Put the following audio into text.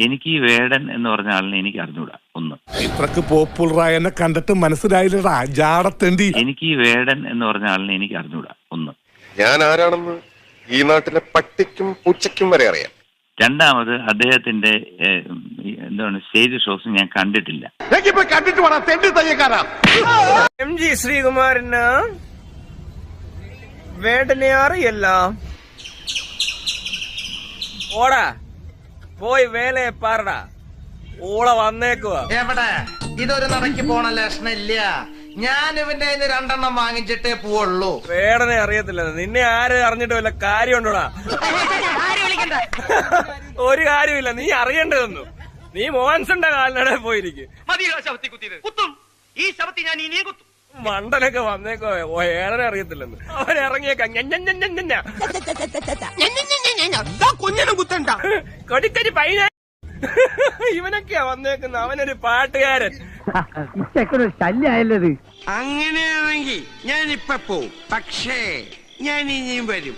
എനിക്ക് ഈ വേടൻ എന്ന് പറഞ്ഞ ആളിനെ എനിക്ക് അറിഞ്ഞൂടാ. ഒന്ന്, ഇത്രക്ക് പോപ്പുലറായ എന്നെ കണ്ടിട്ട് മനസ്സിലായില്ലടാ ജാടത്തേണ്ടി. എനിക്ക് ഈ വേടൻ എന്ന് പറഞ്ഞ ആളിനെ എനിക്ക് അറിഞ്ഞൂടാ. ഒന്ന്, ഞാൻ ആരാണെന്ന് ഈ നാട്ടിലെ പട്ടിക്കും പൂച്ചയ്ക്കും വരെ അറിയാം. രണ്ടാമത്, അദ്ദേഹത്തിന്റെ എന്താണ് സ്റ്റേജ് ഷോസ് ഞാൻ കണ്ടിട്ടില്ല. MG ശ്രീകുമാരന് വേടനെ അറിയല്ല. ഓടാ പോയി വേലയെ പാറടാ, ഓള വന്നേക്കുവാ. എവിടെ ഇതൊരു നടക്ക് പോണ ലക്ഷണം ഇല്ല. ഞാൻ ഇവന്റെ കയ്യിന്ന് 2 വാങ്ങിച്ചിട്ടേ പോവുള്ളൂ. വേടനെ അറിയത്തില്ല. നിന്നെ ആര് അറിഞ്ഞിട്ട് വല്ല കാര്യമുണ്ടോടാ? ഒരു കാര്യമില്ല, നീ അറിയേണ്ടതൊന്നും. നീ മോഹൻസന്റെ കാലിനടെ പോയിരിക്കും. മണ്ടനൊക്കെ വന്നേക്കോ. വേടനെ അറിയത്തില്ലെന്ന് അവൻ ഇറങ്ങിയേക്കാം. കൊടിക്കരി പൈന ഇവനൊക്കെയാ വന്നേക്കുന്ന. അവനൊരു പാട്ടുകാരൻ. ശല്യായല്ലത്. അങ്ങനെയാണെങ്കിൽ ഞാൻ ഇപ്പൊ പോവും, പക്ഷേ ഞാൻ ഇനിയും വരും.